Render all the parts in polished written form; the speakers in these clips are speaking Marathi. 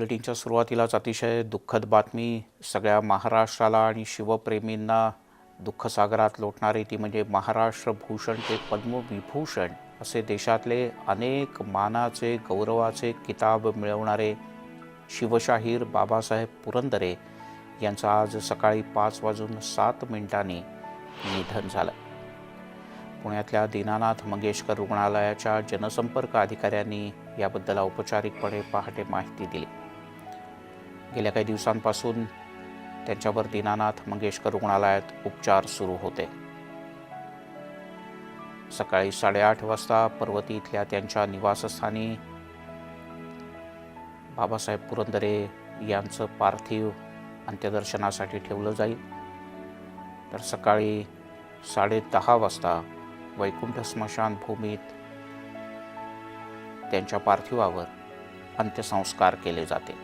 बुलेटिनच्या सुरुवातीलाच अतिशय दुःखद बातमी सगळ्या महाराष्ट्राला आणि शिवप्रेमींना दुःखसागरात लोटणारी ती म्हणजे महाराष्ट्र भूषण ते पद्मविभूषण असे देशातले अनेक मानाचे गौरवाचे किताब मिळवणारे शिवशाहीर बाबासाहेब पुरंदरे यांचं आज सकाळी 5:07 निधन झालं. पुण्यातल्या दीनानाथ मंगेशकर रुग्णालयाच्या जनसंपर्क अधिकाऱ्यांनी याबद्दल औपचारिकपणे पहाटे माहिती दिली. गेल्या काही दिवसांपासून त्यांच्यावर दीनानाथ मंगेशकर रुग्णालयात उपचार सुरू होते. सकाळी 8:30 वाजता पर्वती इथल्या त्यांच्या निवासस्थानी बाबासाहेब पुरंदरे यांचं पार्थिव अंत्यदर्शनासाठी ठेवलं जाईल. तर सकाळी 10:30 वाजता वैकुंठ स्मशानभूमीत त्यांच्या पार्थिवावर अंत्यसंस्कार केले जाते.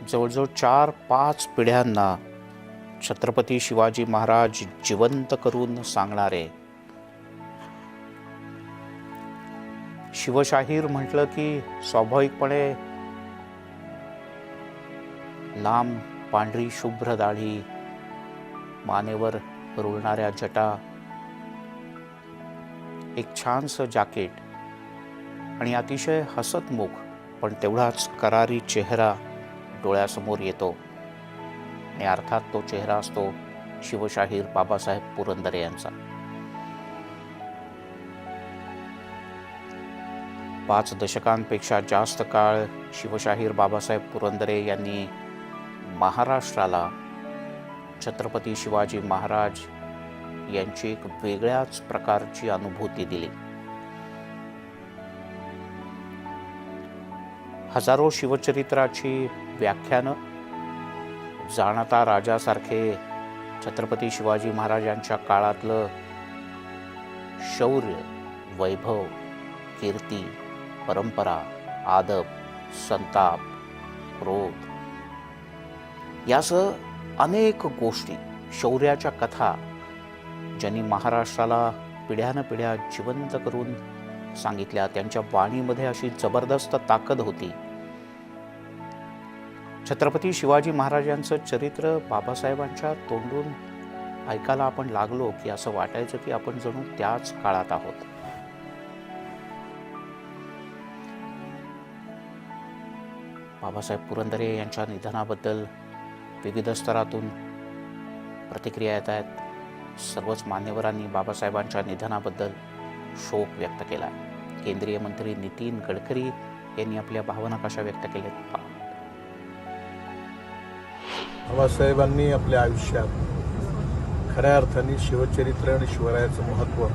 जवळजवळ 4-5 पिढ्यांना छत्रपती शिवाजी महाराज जिवंत करून सांगणारे शिवशाहीर म्हटलं की स्वाभाविकपणे लांब पांढरी शुभ्र दाढी, मानेवर रुळणाऱ्या जटा, एक छानसं जॅकेट आणि अतिशय हसतमुख पण तेवढाच करारी चेहरा डोळ्यासमोर येतो. आणि अर्थात तो चेहरा असतो शिवशाहीर बाबासाहेब पुरंदरे यांचा. 5 दशकांपेक्षा जास्त काळ शिवशाहीर बाबासाहेब पुरंदरे यांनी महाराष्ट्राला छत्रपती शिवाजी महाराज यांची एक वेगळ्याच प्रकारची अनुभूती दिली. हजारो शिवचरित्राची व्याख्यानं, जाणता राजासारखे छत्रपती शिवाजी महाराजांच्या काळातलं शौर्य, वैभव, कीर्ती, परंपरा, आदब, संताप, क्रोध यासह अनेक गोष्टी, शौर्याच्या कथा ज्यांनी महाराष्ट्राला पिढ्यानपिढ्या जिवंत करून सांगितल्या. त्यांच्या वाणीमध्ये अशी जबरदस्त ताकद होती. छत्रपती शिवाजी महाराजांचं चरित्र बाबासाहेबांच्या तोंडून ऐकायला आपण लागलो की असं वाटायचं की आपण जणू त्याच काळात आहोत. बाबासाहेब पुरंदरे यांच्या निधनाबद्दल विविध स्तरातून प्रतिक्रिया येत आहेत. सर्वच मान्यवरांनी बाबासाहेबांच्या निधनाबद्दल शोक व्यक्त केला. केंद्रीय मंत्री नितीन गडकरी यांनी आपल्या भावना कशा व्यक्त केल्यात? बाबासाहेबांनी आपल्या आयुष्यात खऱ्या अर्थाने शिवचरित्र आणि शिवरायाचं महत्त्व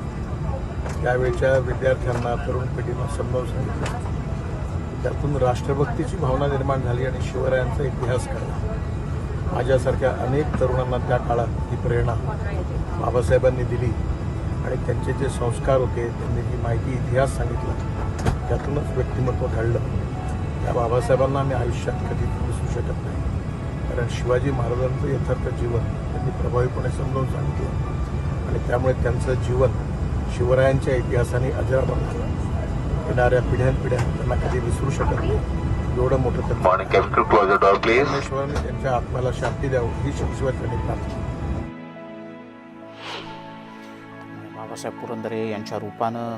त्यावेळच्या विद्यार्थ्यांना, तरुण पिढीला समजावून सांगितलं. त्यातून राष्ट्रभक्तीची भावना निर्माण झाली आणि शिवरायांचा इतिहास कळला. माझ्यासारख्या अनेक तरुणांना त्या काळात ही प्रेरणा बाबासाहेबांनी दिली आणि त्यांचे जे संस्कार होते, त्यांनी जी माहिती, इतिहास सांगितला, त्यातूनच व्यक्तिमत्व घडलं. त्या बाबासाहेबांना आम्ही आयुष्यात कधी विसरू शकत नाही. कारण शिवाजी महाराजांचं यथार्थ जीवन त्यांनी प्रभावीपणे समजावून सांगितलं आणि त्यामुळे त्यांचं जीवन शिवरायांच्या इतिहासाने अजरामर झालं. येणाऱ्या पिढ्यानपिढ्या त्यांना कधी विसरू शकत नाही. एवढं मोठं परमेश्वराने त्यांच्या आत्म्याला शांती द्यावं ही शिवशिवाची प्रार्थना. बाबासाहेब पुरंदरे यांच्या रूपानं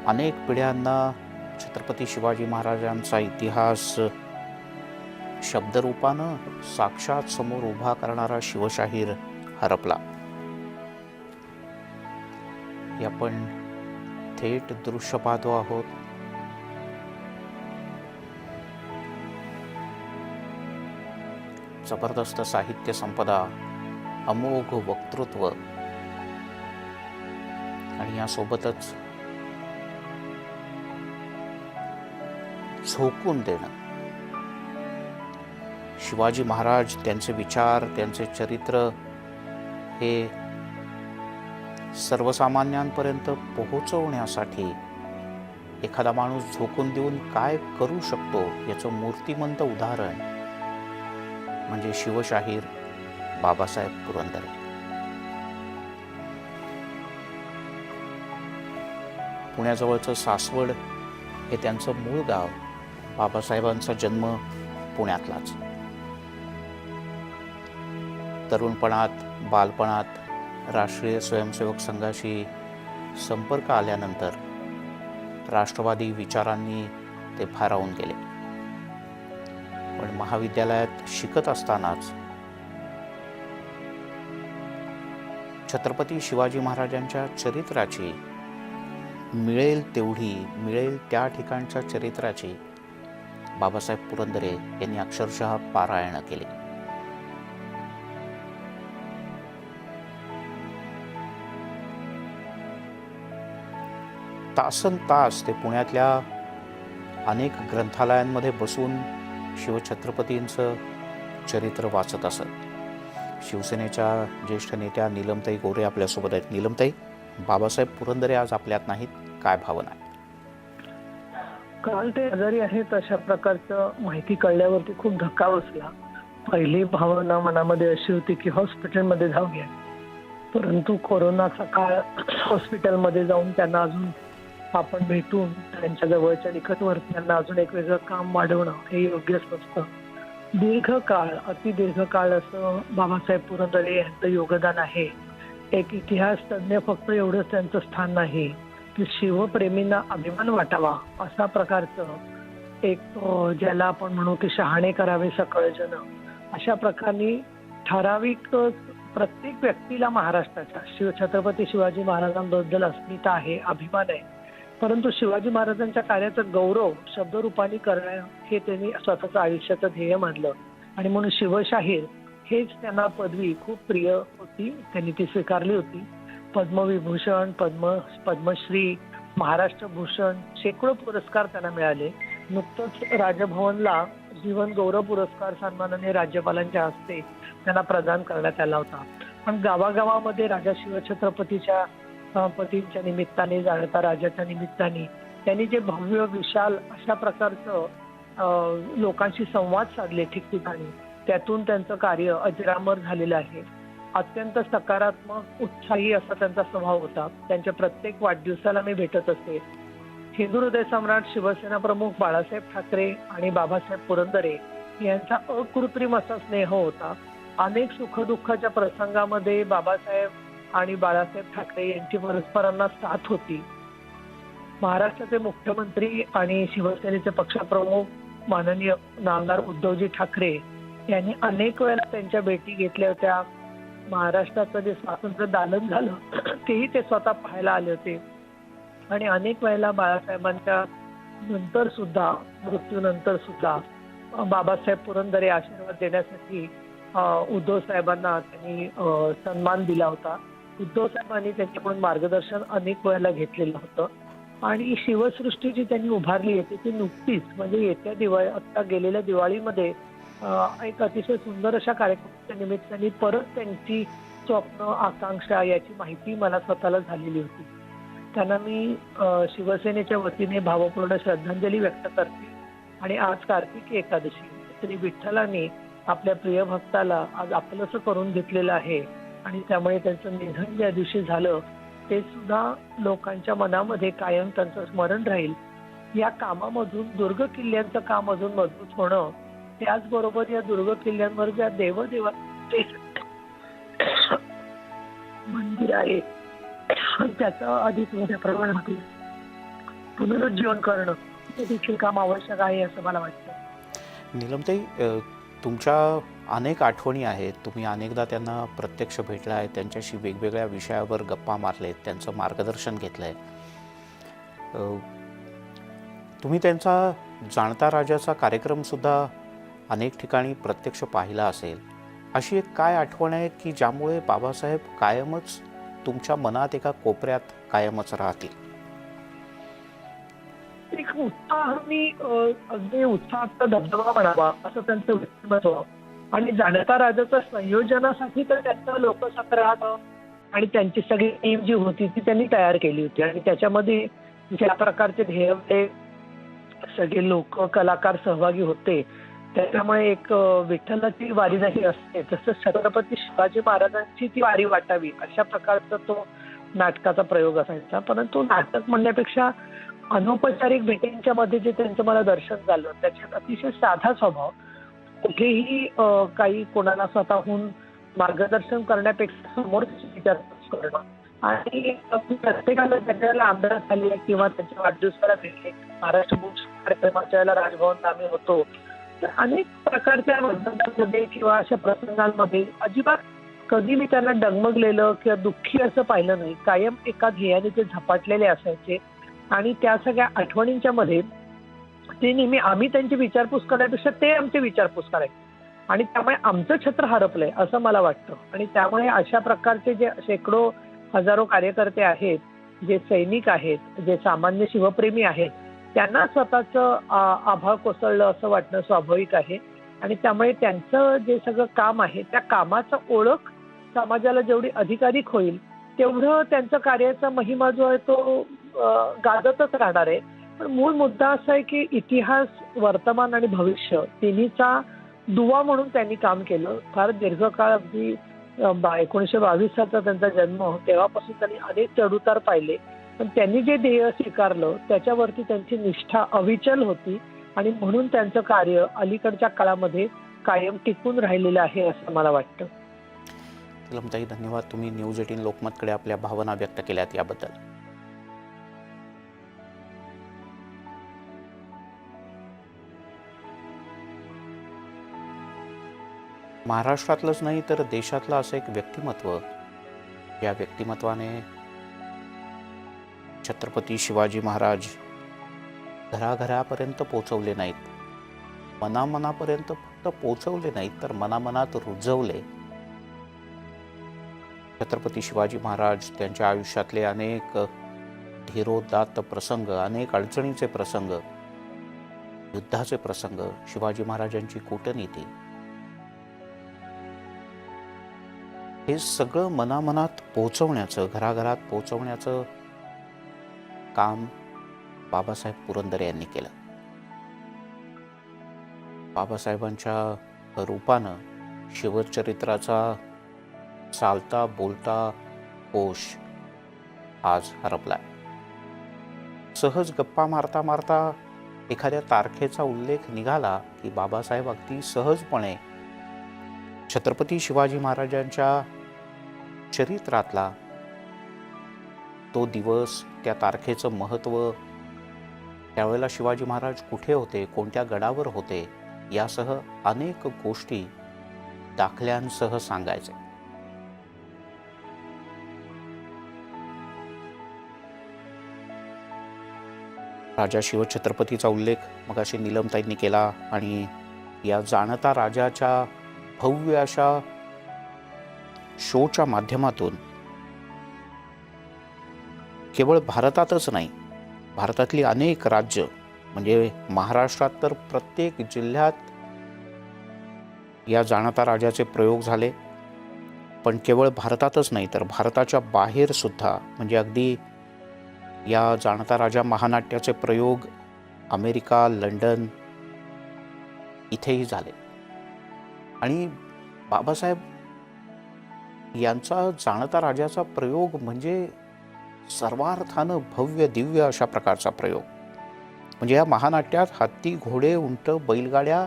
अनेक पिढ्यांना छत्रपती शिवाजी महाराजांचा इतिहास शब्दरूपानं साक्षात समोर उभा करणारा शिवशाहीर हरपला. हे आपण थेट दृश्य पाहतो आहोत. जबरदस्त साहित्य संपदा, अमोघ वक्तृत्व आणि यासोबतच झोकून देणं. शिवाजी महाराज, त्यांचे विचार, त्यांचे चरित्र हे सर्वसामान्यांपर्यंत पोहोचवण्यासाठी एखादा माणूस झोकून देऊन काय करू शकतो याचं मूर्तिमंत उदाहरण म्हणजे शिवशाहीर बाबासाहेब पुरंदरे. पुण्याजवळचं सासवड हे त्यांचं मूळ गाव. बाबासाहेबांचा जन्म पुण्यातलाच. तरुणपणात, बालपणात राष्ट्रीय स्वयंसेवक संघाशी संपर्क आल्यानंतर राष्ट्रवादी विचारांनी ते भारावून गेले. पण महाविद्यालयात शिकत असतानाच छत्रपती शिवाजी महाराजांच्या चरित्राची मिळेल त्या ठिकाणच्या चरित्राची बाबासाहेब पुरंदरे यांनी अक्षरशः पारायण केले. तासन तास ते पुण्यातल्या अनेक ग्रंथालयांमध्ये बसून शिवछत्रपतींचं चरित्र वाचत असत. शिवसेनेच्या ज्येष्ठ नेत्या नीलमताई गोरे आपल्यासोबत आहेत. नीलमताई, बाबासाहेब पुरंदरे आज आपल्यात नाहीत, काय भावना आहे? काल ते आजारी आहेत अशा प्रकारचं माहिती कळल्यावरती खूप धक्का बसला. पहिली भावना मनामध्ये अशी होती की हॉस्पिटलमध्ये जाऊया, परंतु कोरोनाचा काळ, हॉस्पिटलमध्ये जाऊन त्यांना अजून आपण भेटून त्यांच्या जवळच्या निकटवर्तीयांना अजून एक वेगळं काम वाढवणं हे योग्यच नसतं. दीर्घकाळ, अतिदीर्घकाळ असं बाबासाहेब पुरंदरे यांचं योगदान आहे. एक इतिहास तज्ज्ञ फक्त एवढंच त्यांचं स्थान नाही की शिवप्रेमींना अभिमान वाटावा अशा प्रकारचं एक, ज्याला आपण म्हणू की शहाणे करावे सकळ जन, अशा प्रकारे ठराविक प्रत्येक व्यक्तीला महाराष्ट्राच्या छत्रपती शिवाजी महाराजांबद्दल अस्मिता आहे, अभिमान आहे. परंतु शिवाजी महाराजांच्या कार्याचा गौरव शब्दरूपाने करणं हे त्यांनी स्वतःचं आयुष्याचं ध्येय मानलं आणि म्हणून शिवशाहीर हेच त्यांना पदवी खूप प्रिय होती. त्यांनी ती स्वीकारली होती. पद्मविभूषण, पद्मश्री, महाराष्ट्र भूषण, शेकडो पुरस्कार त्यांना मिळाले. नुकतंच राजभवनला जीवन गौरव पुरस्कार सन्माननीय राज्यपालांच्या हस्ते त्यांना प्रदान करण्यात आला होता. पण गावागावामध्ये राजा शिवछत्रपतीच्या पतींच्या निमित्ताने, जाणता राजाच्या निमित्ताने त्यांनी जे भव्य विशाल अशा प्रकारचं लोकांशी संवाद साधले ठिकठिकाणी, त्यातून त्यांचं कार्य अजरामर झालेलं आहे. अत्यंत सकारात्मक, उत्साही असा त्यांचा स्वभाव होता. त्यांच्या प्रत्येक वाढदिवसाला मी भेटत असते. हिंदू हृदय सम्राट शिवसेना प्रमुख बाळासाहेब ठाकरे आणि बाबासाहेब पुरंदरे यांचा अकृत्रिम असा स्नेह होता. अनेक सुखदुःखाच्या प्रसंगामध्ये बाबासाहेब आणि बाळासाहेब ठाकरे यांची परस्परांना साथ होती. महाराष्ट्राचे मुख्यमंत्री आणि शिवसेनेचे पक्षप्रमुख माननीय नामदार उद्धवजी ठाकरे यांनी अनेक वेळा त्यांच्या भेटी घेतल्या होत्या. महाराष्ट्राचं जे स्वातंत्र्य दालन झालं तेही ते स्वतः पाहायला आले होते आणि अनेक वेळेला बाळासाहेबांच्या नंतर सुद्धा, मृत्यूनंतर सुद्धा बाबासाहेब पुरंदरे आशीर्वाद देण्यासाठी उद्धव साहेबांना त्यांनी सन्मान दिला होता. उद्धव साहेबांनी त्यांच्याकडून मार्गदर्शन अनेक वेळेला घेतलेलं होतं आणि शिवसृष्टी जी त्यांनी उभारली होती ती नुकतीच, म्हणजे येत्या आता गेलेल्या दिवाळीमध्ये एक अतिशय सुंदर अशा कार्यक्रमाच्या निमित्ताने परत त्यांची स्वप्न, आकांक्षा याची माहिती मला स्वतःला झालेली होती. त्यांना मी शिवसेनेच्या वतीने भावपूर्ण श्रद्धांजली व्यक्त करते. आणि आज कार्तिकी एकादशी, श्री विठ्ठलाने आपल्या प्रिय भक्ताला आज आपलंसं करून घेतलेलं आहे आणि त्यामुळे त्यांचं निधन ज्या दिवशी झालं ते सुद्धा लोकांच्या मनामध्ये कायम त्यांचं स्मरण राहील. या कामामधून दुर्ग किल्ल्यांचं काम अजून मजबूत होणं, त्याचबरोबर या दुर्ग किल्ल्यांवर ज्या देवदेवाचे मंदिर आहे त्याचं अधिक मोठ्या प्रमाणात पुनरुज्जीवन करणं हे देखील काम आवश्यक आहे असं मला वाटतं. नीलमताई, तुमच्या अनेक आठवणी आहेत. तुम्ही अनेकदा त्यांना प्रत्यक्ष भेटला आहे, त्यांच्याशी वेगवेगळ्या विषयावर गप्पा मारलेत, त्यांचं मार्गदर्शन घेतलं आहे. तुम्ही त्यांचा जाणता राजाचा कार्यक्रमसुद्धा अनेक ठिकाणी प्रत्यक्ष पाहिला असेल. अशी एक काय आठवण आहे की ज्यामुळे बाबासाहेब कायमच तुमच्या मनात एका कोपऱ्यात कायमच राहतील? एक उत्साहाने, अगदी उत्साहाचा धबधबा म्हणावा असं त्यांचं व्यक्तिमत्व आणि जाणता राजाच्या संयोजनासाठी तर त्यांचं लोकसंग्रहात आणि त्यांची सगळी टीम जी होती ती त्यांनी तयार केली होती आणि त्याच्यामध्ये ज्या प्रकारचे ध्येय सगळे लोक, कलाकार सहभागी होते त्याच्यामुळे एक विठ्ठलाची वारी जशी असते तसं छत्रपती शिवाजी महाराजांची ती वारी वाटावी अशा प्रकारचा तो नाटकाचा प्रयोग असायचा. परंतु नाटक म्हणण्यापेक्षा अनौपचारिक भेटींच्या मध्ये जे त्यांचं मला दर्शन झालं त्याच्यात अतिशय साधा स्वभाव, कुठेही काही कोणाला स्वतःहून मार्गदर्शन करण्यापेक्षा समोर विचारपूस करणं आणि प्रत्येकाला त्याच्याला आमदार झाले किंवा त्याच्या वाढदिवसाला भेटले, महाराष्ट्र भूषण कार्यक्रमाच्या वेळेला राजभवनात आम्ही होतो, तर अनेक प्रकारच्या वर्तनांमध्ये किंवा अशा प्रसंगांमध्ये अजिबात कधी मी त्यांना डगमगलेलं किंवा दुःखी असं पाहिलं नाही. कायम एका ध्येयाने ते झपाटलेले असायचे आणि त्या सगळ्या आठवणींच्या मध्ये ते नेहमी आम्ही त्यांची विचारपूस करण्यापेक्षा ते आमची विचारपूस करायचे आणि त्यामुळे आमचं छत्र हरपलंय असं मला वाटतं. आणि त्यामुळे अशा प्रकारचे जे शेकडो हजारो कार्यकर्ते आहेत, जे सैनिक आहेत, जे सामान्य शिवप्रेमी आहेत, त्यांना स्वतःचं आभाळ कोसळलं असं वाटणं स्वाभाविक आहे. आणि त्यामुळे त्यांचं जे सगळं काम आहे त्या कामाचा ओळख समाजाला जेवढी अधिकाधिक होईल तेवढं त्यांचं कार्याचा महिमा जो आहे तो गाजतच राहणार आहे. पण मूळ मुद्दा असा आहे की इतिहास, वर्तमान आणि भविष्य तिन्हीचा दुवा म्हणून त्यांनी काम केलं. फार दीर्घकाळ अगदी 1922 सालचा त्यांचा जन्म, तेव्हापासून त्यांनी अनेक चढउतार पाहिले. पण त्यांनी जे ध्येय स्वीकारलं त्याच्यावरती त्यांची निष्ठा अविचल होती आणि म्हणून त्यांचं कार्य अलीकडच्या काळामध्ये कायम टिकून राहिलेलं आहे असं मला वाटतं. निलमताई, धन्यवाद. तुम्ही न्यूज 18 लोकमतकडे आपल्या भावना व्यक्त केल्यात याबद्दल. महाराष्ट्रातलंच नाही तर देशातलं असं एक व्यक्तिमत्व, या व्यक्तिमत्वाने छत्रपती शिवाजी महाराज घराघरापर्यंत पोचवले नाहीत, मनामनापर्यंत फक्त पोचवले नाहीत तर मनामनात रुजवले. छत्रपती शिवाजी महाराज त्यांच्या आयुष्यातले अनेक धीरोदात्त प्रसंग, अनेक अडचणीचे प्रसंग, युद्धाचे प्रसंग, शिवाजी महाराजांची कूटनीती, हे सगळं मनामनात पोचवण्याचं, घराघरात पोचवण्याचं काम बाबासाहेब पुरंदरे यांनी केलं. बाबासाहेबांच्या रूपानं शिवचरित्राचा चालता बोलता कोश आज हरपलाय. सहज गप्पा मारता मारता एखाद्या तारखेचा उल्लेख निघाला की बाबासाहेब अगदी सहजपणे छत्रपती शिवाजी महाराजांच्या चरित्रातला तो दिवस, त्या तारखेचं महत्त्व, त्यावेळेला शिवाजी महाराज कुठे होते, कोणत्या गडावर होते, यासह अनेक गोष्टी दाखल्यांसह सांगायचे. राजा शिवछत्रपतीचा उल्लेख मगाशी निलमताईंनी केला आणि या जाणता राजाच्या भव्य अशा शोच्या माध्यमातून केवळ भारतातच नाही, भारतातली अनेक राज्य म्हणजे महाराष्ट्रात तर प्रत्येक जिल्ह्यात या जाणता राजाचे प्रयोग झाले. पण केवळ भारतातच नाही तर भारताच्या बाहेर सुद्धा, म्हणजे अगदी या जाणता राजा महानाट्याचे प्रयोग अमेरिका, लंडन इथेही झाले. आणि बाबासाहेब यांचा जाणता राजाचा प्रयोग म्हणजे सर्वार्थानं भव्य दिव्य अशा प्रकारचा प्रयोग. म्हणजे या महानाट्यात हत्ती, घोडे, उंट, बैलगाड्या,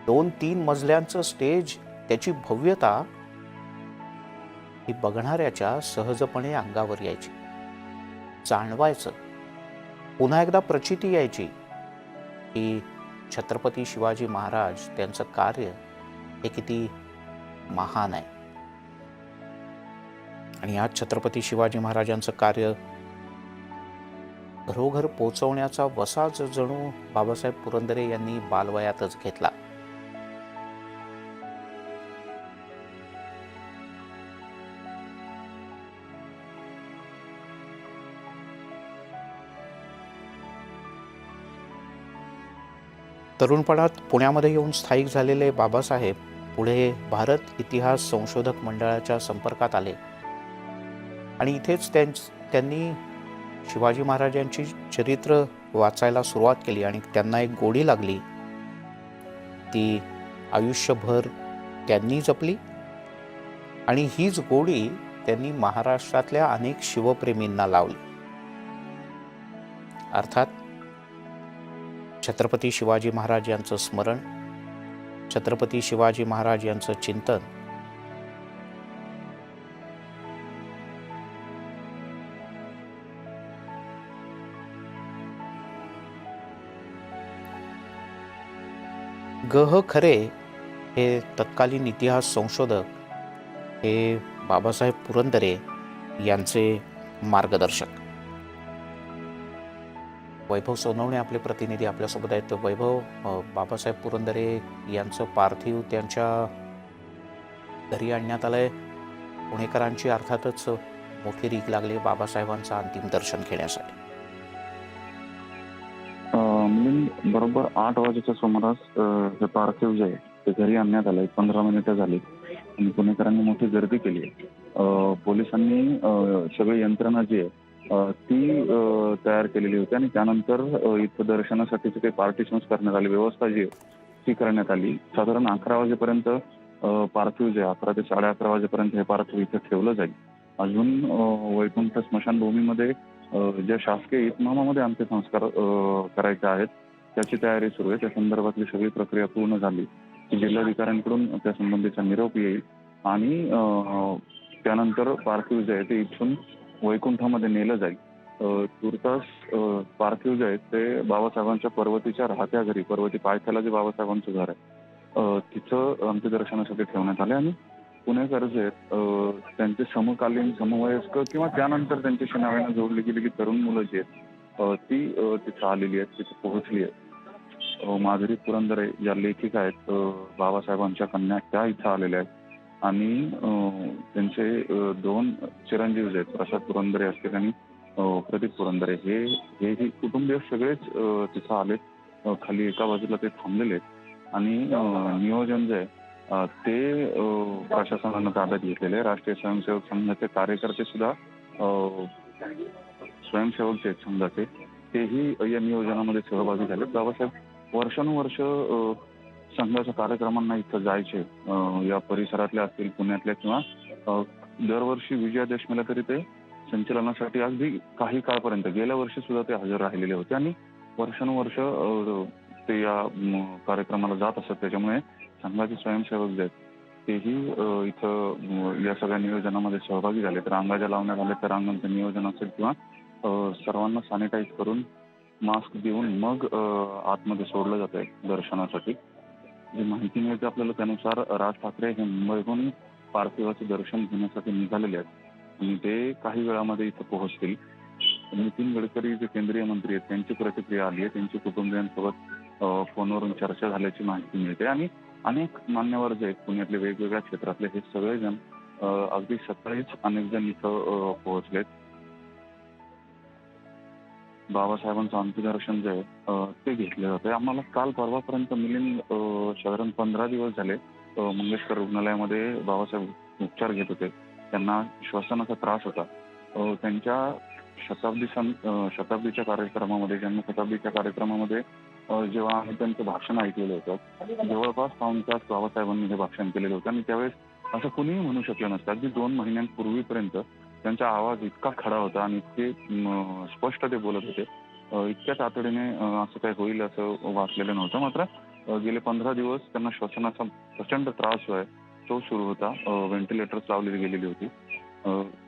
2-3 मजल्यांचं स्टेज, त्याची भव्यता ही बघणाऱ्याच्या सहजपणे अंगावर यायची, जाणवायचं. पुन्हा एकदा प्रचिती यायची की छत्रपती शिवाजी महाराज त्यांचं कार्य हे किती महान आहे. आणि आज छत्रपती शिवाजी महाराजांचं कार्य घरोघर पोचवण्याचा वसाच जणू बाबासाहेब पुरंदरे यांनी बालवयातच घेतला. तरुणपणात पुण्यामध्ये येऊन स्थायिक झालेले बाबासाहेब पुढे भारत इतिहास संशोधक मंडळाच्या संपर्कात आले आणि इथेच त्यांनी शिवाजी महाराजांची चरित्र वाचायला सुरुवात केली आणि त्यांना एक गोडी लागली ती आयुष्यभर त्यांनी जपली आणि हीच गोडी त्यांनी महाराष्ट्रातल्या अनेक शिवप्रेमींना लावली. अर्थात छत्रपती शिवाजी महाराज यांचं स्मरण, छत्रपती शिवाजी महाराज यांचं चिंतन ग. खरे हे तत्कालीन इतिहास संशोधक हे बाबासाहेब पुरंदरे यांचे मार्गदर्शक. वैभव सोनवणे आपले प्रतिनिधी आपल्यासोबत आहेत. वैभव, बाबासाहेब पुरंदरे यांचं पार्थिव त्यांच्या घरी आणण्यात आलंय. पुणेकरांची अर्थातच मोठी रीक लागली बाबासाहेबांचं अंतिम दर्शन घेण्यासाठी. बरोबर 8 वाजेच्या सुमारास हे पार्थिव जे आहे ते घरी आणण्यात आलंय. 15 मिनिटं झाली आणि पुणेकरांनी मोठी गर्दी केली आहे. पोलिसांनी सगळी यंत्रणा जी आहे ती तयार केलेली होती आणि त्यानंतर इथं दर्शनासाठीचे काही पार्टिशन्स करण्यात आली, व्यवस्था जी आहे ती करण्यात आली. साधारण 11 वाजेपर्यंत पार्थिव जे 11 ते 11:30 वाजेपर्यंत हे पार्थिव इथं ठेवलं जाईल. अजून वैकुंठ स्मशानभूमीमध्ये ज्या शासकीय इतमामामध्ये अंत्यसंस्कार करायचे आहेत त्याची तयारी सुरू आहे. त्या संदर्भातली सगळी प्रक्रिया पूर्ण झाली की जिल्हाधिकाऱ्यांकडून त्या संबंधीचा निरोप येईल आणि त्यानंतर पार्थिव जे आहे ते इथून वैकुंठामध्ये नेलं जाईल. तुर्तास पार्थिव जे आहे ते बाबासाहेबांच्या पर्वतीच्या राहत्या घरी, पर्वती पायथ्याला जे बाबासाहेबांचं घर आहे तिथं अंत्यदर्शनासाठी ठेवण्यात आले आणि पुणेकर जे आहेत त्यांचे समकालीन, समवयस्क किंवा त्यानंतर त्यांच्याशी नावानं जोडली गेली की तरुण मुलं जी आहेत ती तिथं आलेली आहेत, तिथं पोहोचली आहेत. माधुरी पुरंदरे ज्या लेखिका आहेत बाबासाहेबांच्या कन्या, त्या इथं आलेल्या आहेत आणि त्यांचे 2 चिरंजीव जे आहेत, प्रसाद पुरंदरे असतील आणि प्रदीप पुरंदरे, हे कुटुंबीय सगळेच तिथं आलेत. खाली एका बाजूला ते थांबलेले आहेत आणि नियोजन जे आहे ते प्रशासनानं ताब्यात घेतलेले आहे. राष्ट्रीय स्वयंसेवक संघाचे कार्यकर्ते सुद्धा, स्वयंसेवक जे आहेत संघाचे, तेही या नियोजनामध्ये सहभागी झाले. बाबासाहेब वर्षानुवर्ष संघाच्या कार्यक्रमांना इथं जायचे. या परिसरातल्या असतील, पुण्यातल्या किंवा दरवर्षी विजयादशमीला तरी ते संचलनासाठी अगदी काही काळपर्यंत, गेल्या वर्षी सुद्धा ते हजर राहिलेले होते आणि वर्षानुवर्ष ते या कार्यक्रमाला जात असत. त्याच्यामुळे संघाचे स्वयंसेवक जे आहेत तेही इथं या सगळ्या नियोजनामध्ये सहभागी झाले. तर रांगा लावण्यात आले, तर रांगांचं नियोजन असेल किंवा सर्वांना सॅनिटाईज करून मास्क देऊन मग आतमध्ये सोडलं जात आहे दर्शनासाठी. जी माहिती मिळते आपल्याला त्यानुसार राज ठाकरे हे मुंबईहून पार्थिवाचे दर्शन घेण्यासाठी निघालेले आहेत आणि ते काही वेळामध्ये इथं पोहोचतील. नितीन गडकरी जे केंद्रीय मंत्री आहेत त्यांची प्रतिक्रिया आली आहे. त्यांची कुटुंबियांसोबत फोनवरून चर्चा झाल्याची माहिती मिळते आणि अनेक मान्यवर जे आहेत पुण्यातले वेगवेगळ्या क्षेत्रातले हे सगळेजण अगदी सकाळीच अनेक जण इथं पोहोचलेत. बाबासाहेबांचं अंत्यदर्शन जे आहे ते घेतले जाते. आम्हाला काल परवापर्यंत मिलिंद साधारण 15 दिवस झाले मंगेशकर रुग्णालयामध्ये बाबासाहेब उपचार घेत होते. त्यांना श्वसनाचा त्रास होता. त्यांच्या शताब्दीच्या कार्यक्रमामध्ये, जन्मशताब्दीच्या कार्यक्रमामध्ये जेव्हा आम्ही त्यांचं भाषण ऐकलेलं होतं, जवळपास 5 तास बाबासाहेबांनी हे भाषण केलेलं होतं आणि त्यावेळेस असं कुणीही म्हणू शकलं नसतं. अगदी 2 महिन्यांपूर्वीपर्यंत त्यांचा आवाज इतका खडा होता आणि इतके स्पष्ट ते बोलत होते. इतक्या तातडीने असं काही होईल असं वाटलेलं नव्हतं. मात्र गेले 15 दिवस त्यांना श्वसनाचा प्रचंड त्रास जो आहे तो सुरू होता. व्हेंटिलेटर्स लावलेली गेलेली होती.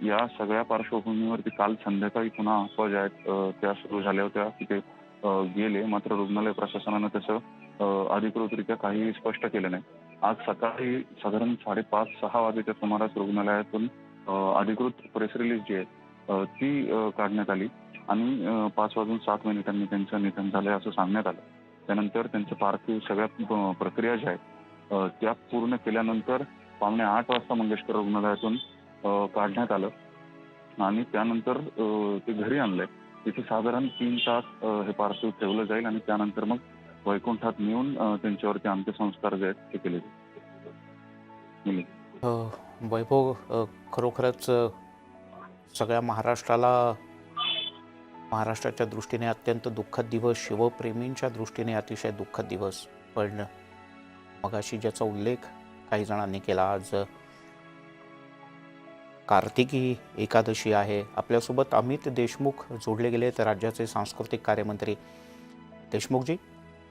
या सगळ्या पार्श्वभूमीवरती काल संध्याकाळी पुन्हा अफवा ज्या आहेत त्या सुरू झाल्या होत्या, तिथे गेले. मात्र रुग्णालय प्रशासनानं तसं अधिकृतरित्या काही स्पष्ट केलं नाही. आज सकाळी साधारण 5:30-6 वाजेच्या सुमारास रुग्णालयातून अधिकृत प्रेस रिलीज जी आहे ती काढण्यात आली आणि 5:07 त्यांचं निधन झालंय असं सांगण्यात आलं. त्यानंतर त्यांचं पार्थिव सगळ्या प्रक्रिया ज्या आहेत त्या पूर्ण केल्यानंतर 7:45 वाजता मंगेशकर रुग्णालयातून काढण्यात आलं आणि त्यानंतर ते घरी आणलंय. तिथे साधारण 3 तास हे पार्थिव ठेवलं जाईल आणि त्यानंतर मग वैकुंठात नेऊन त्यांच्यावरती अंत्यसंस्कार जे आहेत ते केले जातील. वैभव, खरोखरच सगळ्या महाराष्ट्राच्या दृष्टीने अत्यंत दुःखद दिवस, शिवप्रेमींच्या दृष्टीने अतिशय दुःखद दिवस. पण मगाशी ज्याचा उल्लेख काही जणांनी केला, आज कार्तिकी एकादशी आहे. आपल्यासोबत अमित देशमुख जोडले गेले तर राज्याचे सांस्कृतिक कार्यमंत्री. देशमुखजी,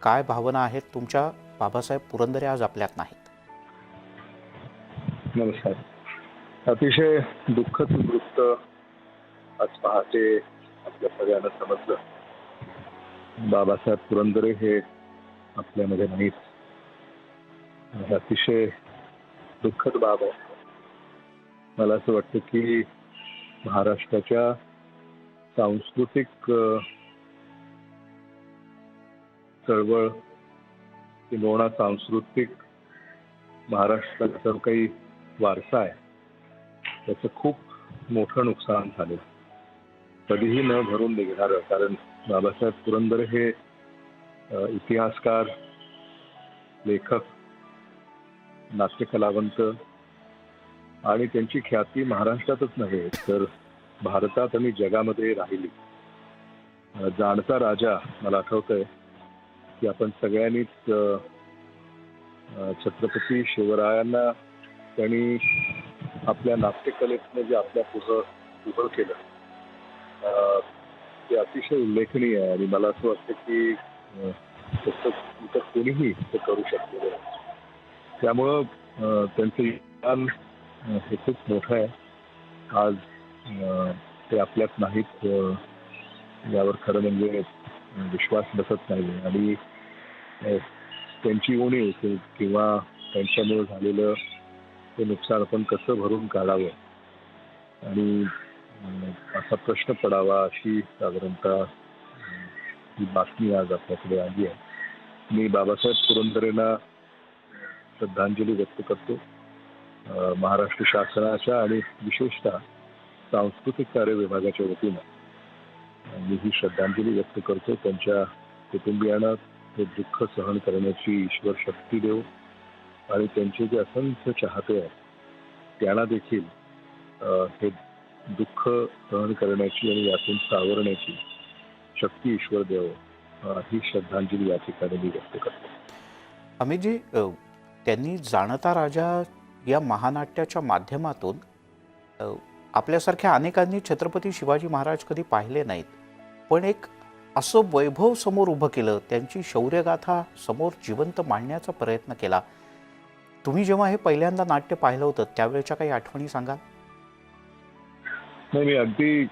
काय भावना आहेत तुमच्या? बाबासाहेब पुरंदरे आज आपल्यात नाहीत. नमस्कार. अतिशय दुःखद वृत्त आज पहाटे आपल्या सगळ्यांना समजलं. बाबासाहेब पुरंदरे हे आपल्यामध्ये नाहीत. अतिशय दुःखद बाब आहे. मला असं वाटतं की महाराष्ट्राच्या सांस्कृतिक चळवळ किंवा सांस्कृतिक महाराष्ट्राचा जो काही वारसा आहे त्याचं खूप मोठं नुकसान झालं, कधीही न भरून निघणारं. कारण बाबासाहेब पुरंदरे हे इतिहासकार, लेखक, नाट्यकलावंत आणि त्यांची ख्याती महाराष्ट्रातच नव्हे तर भारतात आणि जगामध्ये राहिली. जाणता राजा. मला आठवतंय की आपण सगळ्यांनीच छत्रपती शिवरायांना त्यांनी आपल्या नाट्यकलेतनं जे आपल्या पुढं उभं केलं ते अतिशय उल्लेखनीय आहे. आणि मला असं वाटतं की तसं इतर कोणीही ते करू शकतो. त्यामुळं त्यांचं योगदान हे खूप मोठं आहे. आज ते आपल्यात नाहीत यावर खरं म्हणजे विश्वास बसत नाही. आणि त्यांची उणीव किंवा त्यांच्यामुळे झालेलं ते नुकसान आपण कसं भरून काढावं आणि असा प्रश्न पडावा अशी साधारणतः ही बातमी आज आपल्याकडे आली आहे. मी बाबासाहेब पुरंदरेंना श्रद्धांजली व्यक्त करतो. महाराष्ट्र शासनाच्या आणि विशेषतः सांस्कृतिक कार्य विभागाच्या वतीनं मी ही श्रद्धांजली व्यक्त करतो. त्यांच्या कुटुंबियांना हे दुःख सहन करण्याची ईश्वर शक्ती देव आणि त्यांचे जे असंख्य चाहते आहेत त्यांना देखील हे दुःख सहन करण्याची आणि यातून सावरण्याची शक्ती ईश्वर देव ही श्रद्धांजली या ठिकाणी मी व्यक्त करतो. अमितजी, त्यांनी जाणता राजा या महानाट्याच्या माध्यमातून आपल्यासारख्या अनेकांनी छत्रपती शिवाजी महाराज कधी पाहिले नाहीत, पण एक असं वैभव समोर उभं केलं, त्यांची शौर्यगाथा समोर जिवंत मांडण्याचा प्रयत्न केला. तुम्ही जेव्हा हे पहिल्यांदा नाट्य पाहिलं होतं त्यावेळेच्या काही आठवणी सांगाल? नाही, मी अगदी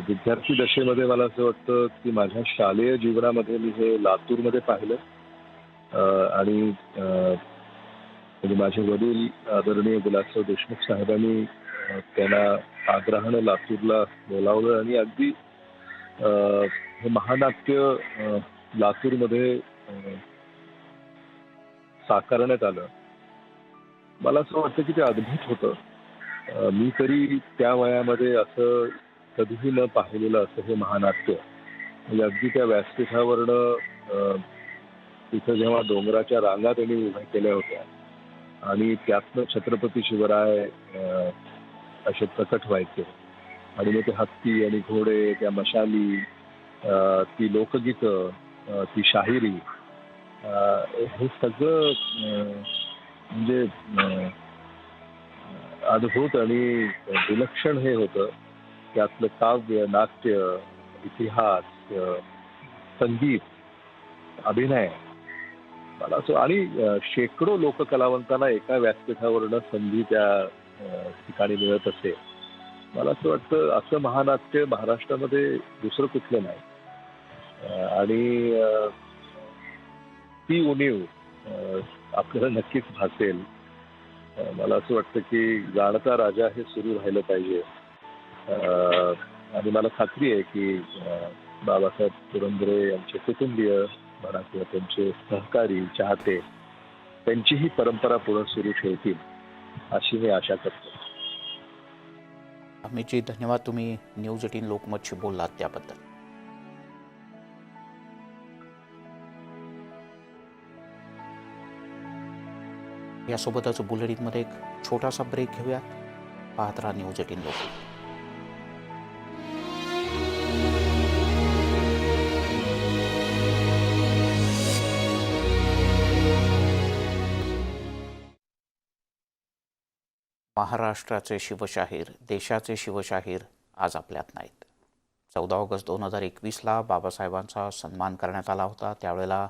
विद्यार्थी दशेमध्ये मला असं वाटतं की माझ्या शालेय जीवनामध्ये मी हे लातूरमध्ये पाहिलं. आणि म्हणजे माझे वडील आदरणीय विलासराव देशमुख साहेबांनी त्यांना आग्रहानं लातूरला बोलावलं आणि अगदी हे महानाट्य लातूरमध्ये साकारण्यात आलं. मला असं वाटतं की ते अद्भुत होतं. मी तरी त्या वयामध्ये असं कधीही न पाहिलेलं असं हे महानाट्य. म्हणजे अगदी त्या व्यासपीठावरनं तिथं जेव्हा डोंगराच्या रांगा त्यांनी उभ्या केल्या होत्या आणि त्यातनं छत्रपती शिवराय असे प्रकट व्हायचे आणि मग ते हत्ती आणि घोडे, त्या मशाली, ती लोकगीतं, ती शाहिरी, हे सगळं म्हणजे अद्भुत आणि विलक्षण हे होतं. त्यातलं काव्य, नाट्य, इतिहास, संगीत, अभिनय. मला असं आणि शेकडो लोककलावंतांना एका व्यासपीठावरनं संधी त्या ठिकाणी मिळत असे. मला असं वाटतं असं महानाट्य महाराष्ट्रामध्ये दुसरं कुठलं नाही. आणि ती उणीव आपल्याला नक्कीच भासेल. मला असं वाटतं की जाणता राजा हे सुरू राहिलं पाहिजे. आणि मला खात्री आहे की बाबासाहेब पुरंदरे यांचे कुटुंबीय म्हणा किंवा त्यांचे सहकारी, चाहते त्यांची ही परंपरा पुढे सुरू ठेवतील अशी मी आशा करतो. अमितजी, धन्यवाद. तुम्ही न्यूज 18 लोकमतशी बोललात त्याबद्दल. यासोबतच बुलेटिनमध्ये एक छोटासा ब्रेक घेऊयात. पाहत राहा न्यूज 18 लोक. महाराष्ट्राचे शिवशाहीर, देशाचे शिवशाहीर आज आपल्यात नाहीत. 14 ऑगस्ट 2021ला बाबासाहेबांचा सन्मान करण्यात आला होता. त्यावेळेला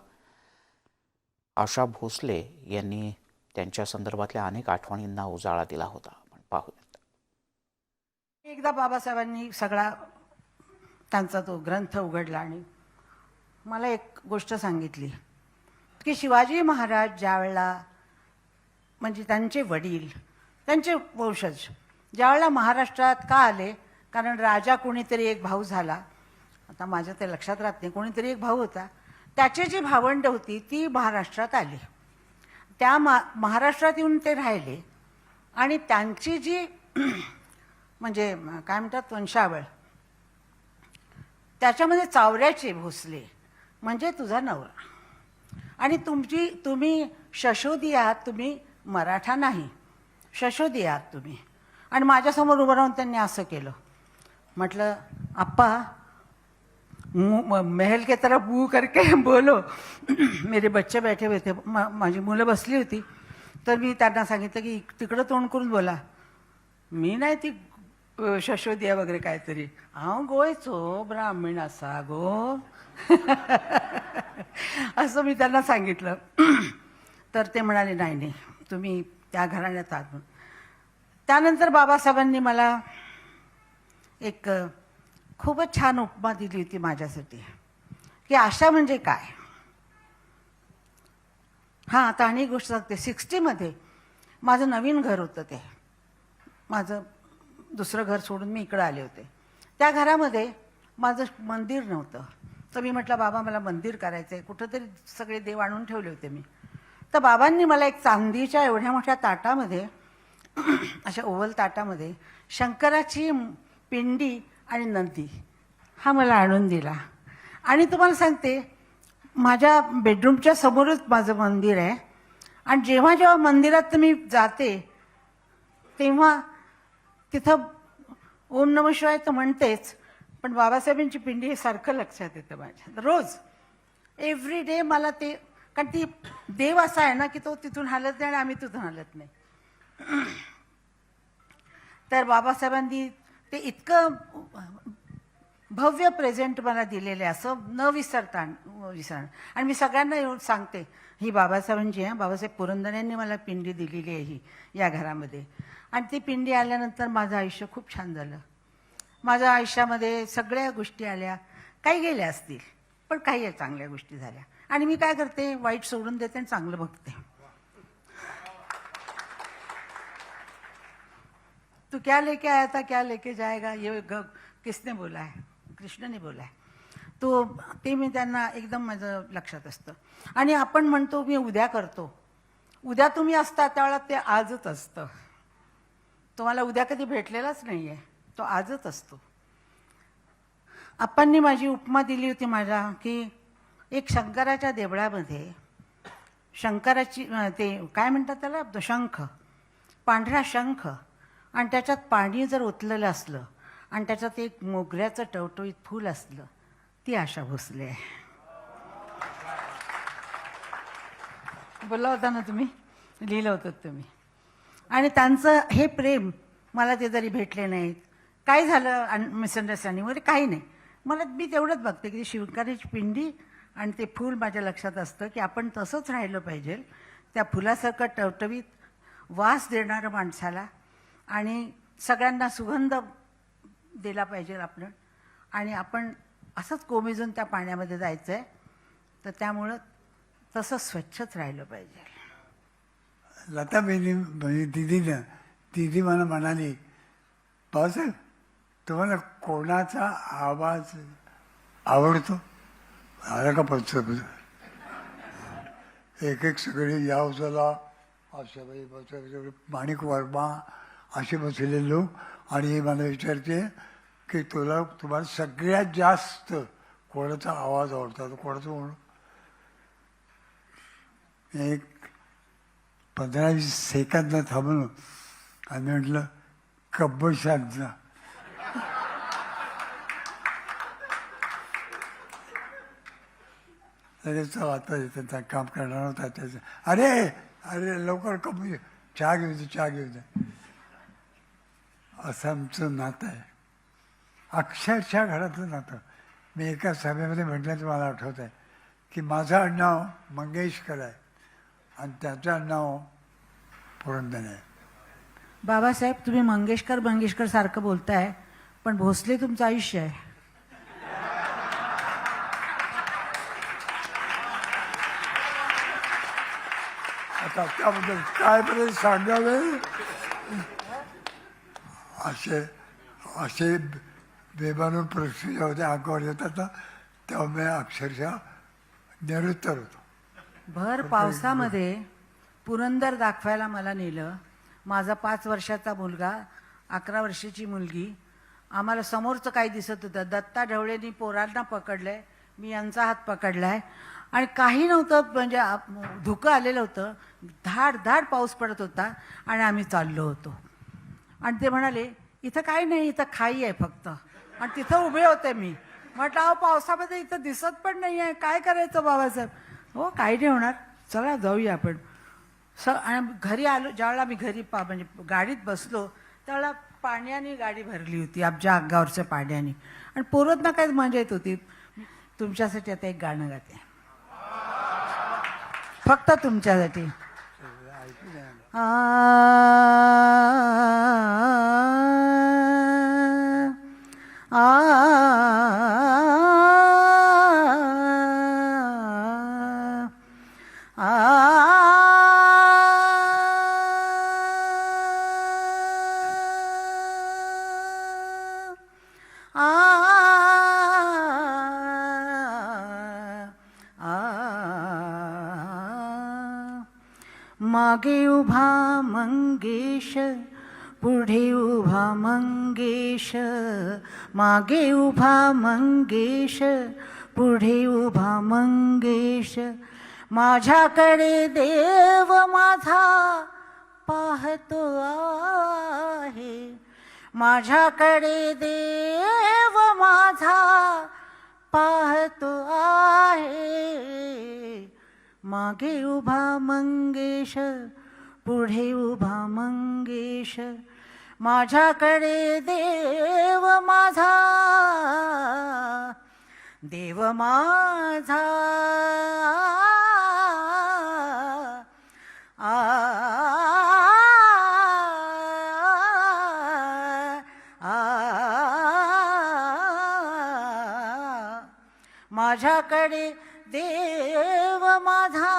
आशा भोसले यांनी त्यांच्या संदर्भातल्या अनेक आठवणींना उजाळा दिला होता. आपण पाहूयात. एकदा बाबासाहेबांनी सगळा त्यांचा तो ग्रंथ उघडला आणि मला एक गोष्ट सांगितली की शिवाजी महाराज ज्यावेळेला म्हणजे त्यांचे वडील, त्यांचे वंशज ज्यावेळेला महाराष्ट्रात का आले, कारण राजा कोणीतरी एक भाऊ झाला, आता माझ्या ते लक्षात राहत नाही, कोणीतरी एक भाऊ होता, त्याची जी भावंड होती ती महाराष्ट्रात आली. त्या महाराष्ट्रात येऊन ते राहिले आणि त्यांची जी म्हणजे काय म्हणतात वंशावळ, त्याच्यामध्ये चावऱ्याचे भोसले म्हणजे तुझा नवरा, आणि तुम्ही शशोदी आहात, तुम्ही मराठा नाही, शशोदी आहात तुम्ही. आणि माझ्यासमोर उभं राहून त्यांनी असं केलं. म्हटलं आप्पा महल के तरफ मुँह करके बोलो. मेरे बच्चे बैठे हुए थे, माझी मुलं बसली होती, तर मी त्यांना सांगितलं की तिकडं तोंड करून बोला, मी नाही ती शशोदिया वगैरे काहीतरी, गोयचो ब्राह्मण असा गो असं मी त्यांना सांगितलं. तर ते म्हणाले नाही नाही तुम्ही त्या घराण्यात आहात. त्यानंतर बाबासाहेबांनी मला एक खूपच छान उपमा दिली होती माझ्यासाठी की आशा म्हणजे काय. हां, आता आणि एक गोष्ट सांगते. 60मध्ये माझं नवीन घर होतं, ते माझं दुसरं घर सोडून मी इकडं आले होते. त्या घरामध्ये माझं मंदिर नव्हतं, तर मी म्हटलं बाबा मला मंदिर करायचं आहे. कुठंतरी सगळे देव आणून ठेवले होते मी. तर बाबांनी मला एक चांदीच्या एवढ्या मोठ्या ताटामध्ये, अशा ओव्हल ताटामध्ये शंकराची पिंडी आणि नंदी हा मला आणून दिला. आणि तुम्हाला सांगते, माझ्या बेडरूमच्या समोरच माझं मंदिर आहे. आणि जेव्हा जेव्हा मंदिरात मी जाते तेव्हा तिथं ओम नमः शिवाय तर म्हणतेच, पण बाबासाहेबांची पिंडी हे सारखं लक्षात येतं माझ्या. रोज एव्हरी डे मला ते, कारण ती देव असा आहे ना की तो तिथून हलत नाही आणि आम्ही तिथून हलत नाही. तर बाबासाहेबांनी ते इतकं भव्य प्रेझेंट मला दिलेलं आहे, असं न विसरता. आणि मी सगळ्यांना येऊन सांगते, ही बाबासाहेबांची आहे, बाबासाहेब पुरंदरे यांनी मला पिंडी दिलेली आहे ही या घरामध्ये. आणि ती पिंडी आल्यानंतर माझं आयुष्य खूप छान झालं. माझ्या आयुष्यामध्ये सगळ्या गोष्टी आल्या, काही गेल्या असतील पण काही चांगल्या गोष्टी झाल्या. आणि मी काय करते, वाईट सोडून देते आणि चांगलं बघते. तू क्या लेके आया था क्या लेके जाएगा, ये किसने बोला है, कृष्ण ने बोला है. तो ते मी त्यांना एकदम माझं लक्षात असतं. आणि आपण म्हणतो मी उद्या करतो, उद्या तुम्ही असता त्यावेळेला ते आजच असतं. तुम्हाला उद्या कधी भेटलेलाच नाही आहे, तो आजच असतो. आप्पांनी माझी उपमा दिली होती माझ्या की एक शंकराच्या देवळामध्ये शंकराची ते काय म्हणतात त्याला, शंख, पांढरा शंख, आणि त्याच्यात पाणी जर ओतलेलं असलं आणि त्याच्यात एक मोगऱ्याचं टवटवीत फूल असलं, ती आशा भोसले आहे. बोलला होता ना तुम्ही, लिहिलं होतं तुम्ही. आणि त्यांचं हे प्रेम मला, ते जरी भेटले नाहीत, काय झालं मिसअंडरस्टँडिंग वगैरे काही नाही, मला मी तेवढंच बघते की शिवकारीची पिंडी आणि ते फूल माझ्या लक्षात असतं की आपण तसंच राहिलं पाहिजे, त्या फुलासारखं टवटवीत वास देणारं माणसाला, आणि सगळ्यांना सुगंध दिला पाहिजे आपण, आणि आपण असंच कोमेजून त्या पाण्यामध्ये जायचं आहे. तर त्यामुळं तसं स्वच्छच राहिलं पाहिजे. लता बहिणी म्हणजे दिदी मला म्हणाली, भाऊसाहेब तुम्हाला कोणाचा आवाज आवडतो. आला का पत्र, एक एक सगळे यावजला आशाबाई, माणिक वर्मा असे बसलेले लोक. आणि हे मला विचारते की तुम्हाला सगळ्यात जास्त कोणाचा आवाज आवडतो, कोणाचा म्हणून. एक 15-20 सेकंद थांबलो आणि म्हटलं कब्बशांचा. त्याचा आता त्यांचा काम करणार होता त्याचं, अरे अरे लवकर कब्बश चहा घेऊ दे, चहा घेऊ दे. असं आमचं नातं आहे, अक्षरशः घरातलं नातं. मी एका सभेमध्ये म्हटल्याचं मला आठवत आहे की माझं आडनाव मंगेशकर आहे आणि त्याचं आडनाव पुरंदरे आहे. बाबासाहेब, तुम्ही मंगेशकर सारखं बोलताय, पण भोसले तुमचं आयुष्य आहे. आता त्याबद्दल काय बरे सांगावे. असे असे बेबानून परिस्थिती होत्या अंगावर येतात ना, तेव्हा मी अक्षरशः निरुत्तर होतो. भर पावसामध्ये पुरंदर दाखवायला मला नेलं. माझा 5 वर्षाचा मुलगा, 11 वर्षाची मुलगी. आम्हाला समोरचं काही दिसत होतं. दत्ता ढवळेंनी पोरांना पकडलंय, मी यांचा हात पकडलाय आणि काही नव्हतं, म्हणजे धुकं आलेलं होतं. धाड धाड पाऊस पडत होता आणि आम्ही चाललो होतो. आणि ते म्हणाले, इथं काही नाही, इथं खाई आहे फक्त. आणि तिथं उभे होते मी. म्हटलं, अहो पावसामध्ये इथं दिसत पण नाही आहे, काय करायचं बाबासाहेब? हो, काही नाही होणार, चला जाऊया आपण. आणि घरी आलो. ज्यावेळेला मी घरी म्हणजे गाडीत बसलो, त्यावेळेला पाण्याने गाडी भरली होती, आमच्या अंगावरच्या पाण्याने. आणि पोरांना काय मजा येत होती. तुमच्यासाठी आता एक गाणं गाते, फक्त तुमच्यासाठी. मागे उभा मंगेश, पुढे उभा मंगेश. मागे उभा मंगेश, पुढे उभा मंगेश. माझ्याकडे देव माझा पाहतो आहे. माझ्याकडे देव माझा पाहतो आहे. मागे उभा मंगेश, पुढे उभा मंगेश. माझ्याकडे देव माझा, देव माझा. माझ्याकडे देव माझा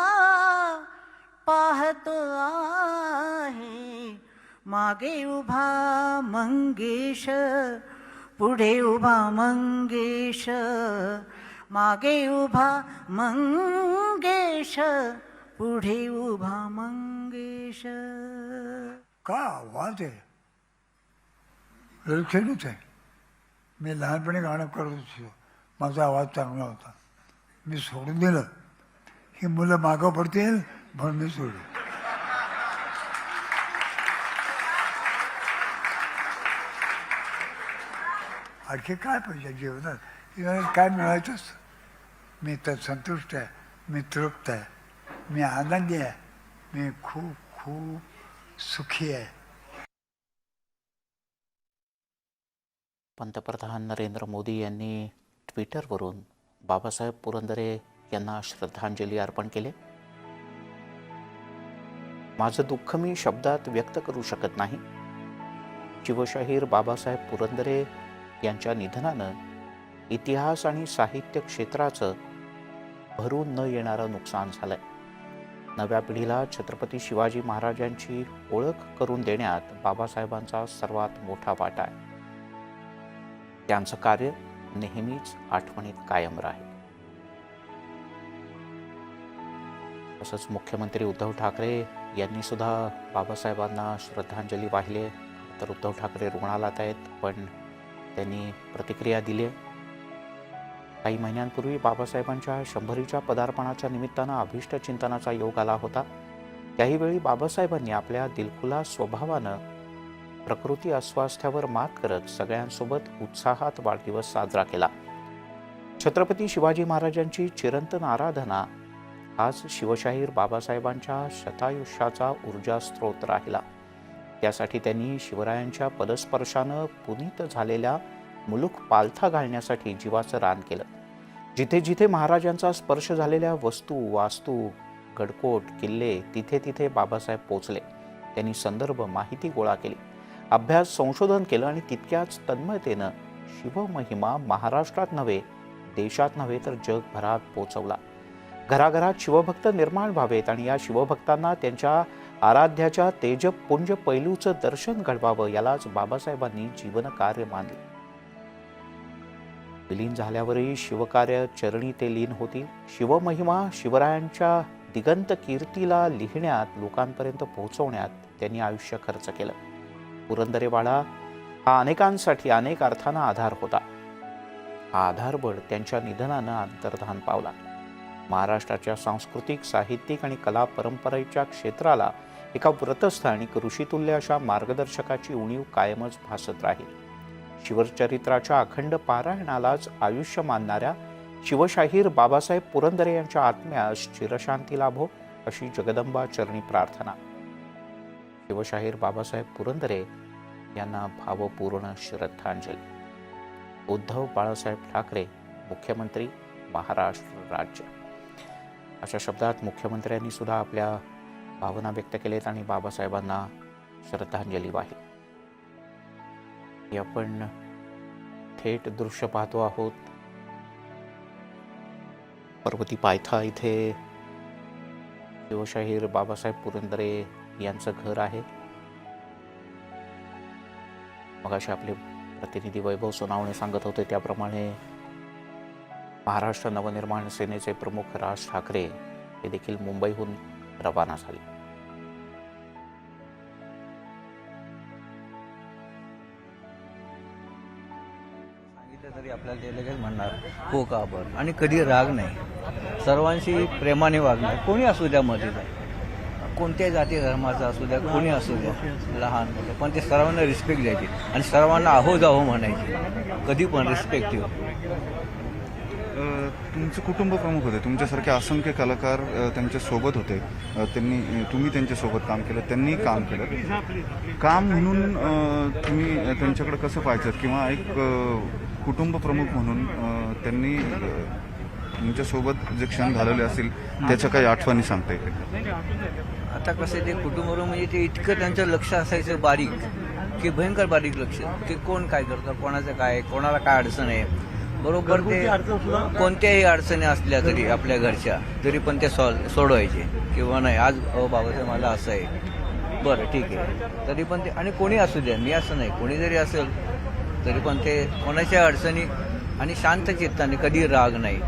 पाहतो आहे. मागे उभा मंगेश, पुढे उभा मंगेश. मागे उभा मंगेश, पुढे उभा मंगेश. का आवाज आहे, रिलक्षणच आहे. मी लहानपणी गाणं करत होतो, माझा आवाज चांगला होता. मी सोडून दिलं, ही मुलं मागं पडतील म्हणून मी सोडलं. आणखी काय पाहिजे जीवनात? जीवनात काय मिळायचंच. मी तर संतुष्ट आहे, मी तृप्त आहे, मी आनंदी आहे, मी खूप खूप सुखी आहे. पंतप्रधान नरेंद्र मोदी यांनी ट्विटरवरून बाबासाहेब पुरंदरे यांना श्रद्धांजली अर्पण केली. माझं दुःख मी शब्दात व्यक्त करू शकत नाही. शिवशाहीर बाबासाहेब पुरंदरे यांच्या निधनानं इतिहास आणि साहित्य क्षेत्राचं भरून न येणारं नुकसान झालंय. नव्या पिढीला छत्रपती शिवाजी महाराजांची ओळख करून देण्यात बाबासाहेबांचा सर्वात मोठा वाटा आहे. त्यांचं कार्य नेहमीच आठवणीत कायम राहील. तसंच मुख्यमंत्री उद्धव ठाकरे यांनी सुद्धा बाबासाहेबांना श्रद्धांजली वाहिली. तर उद्धव ठाकरे रुग्णालयात आहेत, पण त्यांनी प्रतिक्रिया दिली आहे. काही महिन्यांपूर्वी बाबासाहेबांच्या 100वीच्या पदार्पणाच्या निमित्तानं अभिष्ट चिंतनाचा योग आला होता. त्याहीवेळी बाबासाहेबांनी आपल्या दिलखुलास स्वभावानं प्रकृती अस्वास्थ्यावर मात करत सगळ्यांसोबत उत्साहात वाढदिवस साजरा केला. छत्रपती शिवाजी महाराजांची चिरंतन आराधना आज शिवशाहीर बाबासाहेबांच्या शतायुष्याचा ऊर्जा स्रोत राहिला. त्यासाठी त्यांनी शिवरायांच्या पदस्पर्शानं पुनीत झालेल्या मुलूक पालथा घालण्यासाठी जीवाचं रान केलं. जिथे जिथे महाराजांचा स्पर्श झालेल्या वस्तू, वास्तू, गडकोट, किल्ले तिथे तिथे बाबासाहेब पोचले. त्यांनी संदर्भ, माहिती गोळा केली, अभ्यास, संशोधन केलं आणि तितक्याच तन्मयतेनं शिवमहिमा महाराष्ट्रात नव्हे, देशात नव्हे तर जगभरात पोचवला. घराघरात शिवभक्त निर्माण व्हावेत आणि या शिवभक्तांना त्यांच्या आराध्याच्या तेजपुंज पैलूचं दर्शन घडवावं, यालाच बाबासाहेबांनी जीवनकार्य मानले. विलीन झाल्यावरही शिवकार्य चरणी ते लीन होतील. शिवमहिमा, शिवरायांच्या दिगंत कीर्तीला लिहिण्यात, लोकांपर्यंत पोहोचवण्यात त्यांनी आयुष्य खर्च केलं. पुरंदरेवाडा हा अनेकांसाठी अनेक अर्थानं आधार होता. हा आधारबळ त्यांच्या निधनानं अंतर्धान पावला. महाराष्ट्राच्या सांस्कृतिक, साहित्यिक आणि कला परंपरेच्या क्षेत्राला एका व्रतस्थ आणि ऋषितुल्य अशा मार्गदर्शकाची उणीव कायमच भासत राहील. शिवचरित्राच्या अखंड पारायणालाच आयुष्य मानणाऱ्या शिवशाहीर बाबासाहेब पुरंदरे यांच्या आत्म्यास चिरशांती लाभो, अशी जगदंबा चरणी प्रार्थना. शिवशाहीर बाबासाहेब पुरंदरे यांना भावपूर्ण श्रद्धांजली. उद्धव बाळासाहेब ठाकरे, मुख्यमंत्री, महाराष्ट्र राज्य. अशा शब्दात मुख्यमंत्र्यांनी सुद्धा आपल्या भावना व्यक्त केलेत आणि बाबासाहेबांना श्रद्धांजली वाहिली. आपण थेट दृश्य पाहतो आहोत. पर्वती पायथा इथे शिवशाहीर बाबासाहेब पुरंदरे यांचं घर आहे. मगाशी आपले प्रतिनिधी वैभव सोनावणे सांगत होते त्याप्रमाणे महाराष्ट्र नवनिर्माण सेनेचे प्रमुख राज ठाकरे हे देखील मुंबईहून रवाना झाले. सांगितलं तरी आपल्याला ते लगेच म्हणणार हो का बरं, आणि कधी राग नाही. सर्वांशी प्रेमाने वागणार, कोणी असू द्या, मध्ये कोणत्याही जाती धर्माचा असू द्या, कोणी असू द्या, लहान मोठं, पण ते सर्वांना रिस्पेक्ट द्यायची आणि सर्वांना अहो जाहो म्हणायची, कधी पण रिस्पेक्टिव्ह. तुमचे कुटुंब प्रमुख होते, तुमच्यासारखे असंख्य कलाकार त्यांच्या सोबत होते, तुम्ही त्यांच्यासोबत काम केलं, त्यांनी काम केलं. काम म्हणून तुम्ही त्यांच्याकडे कसं पाहायचं, किंवा एक कुटुंब प्रमुख म्हणून त्यांनी तुमच्यासोबत जे क्षण घालवले असतील त्याच्या काही आठवणी सांगता येईल? आता कसं ते कुटुंब म्हणजे ते इतकं त्यांचं लक्ष असायचं बारीक, की भयंकर बारीक लक्ष, की कोण काय करतं, कोणाचं काय, कोणाला काय अडचण आहे, बरोबर ते कोणत्याही अडचणी असल्या तरी आपल्या घरच्या तरी पण ते सोडवायचे, किंवा नाही आज बाबासाहेब मला असं आहे, बरं ठीक आहे, तरी पण ते, आणि कोणी असू द्या, मी असं नाही, कोणी जरी असेल तरी पण ते कोणाच्या अडचणी आणि शांत चित्ताने, कधी राग नाही,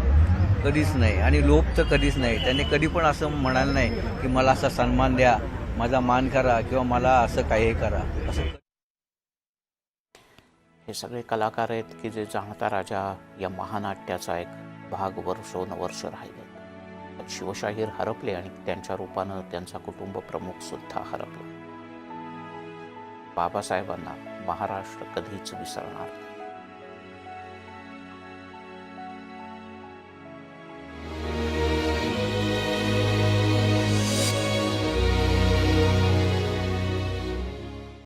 कधीच नाही, आणि लोभ तर कधीच नाही. त्यांनी कधी पण असं म्हणाल नाही की मला असा सन्मान द्या, माझा मान करा, किंवा मला असं काही करा, असं. हे सगळे कलाकार आहेत की जे जाणता राजा या महानाट्याचा एक भाग वर्षोनवर्ष राहिले. पण शिवशाहीर हरपले आणि त्यांच्या रूपानं त्यांचा कुटुंब प्रमुख सुद्धा हरपला. बाबासाहेबांना महाराष्ट्र कधीच विसरणार नाही.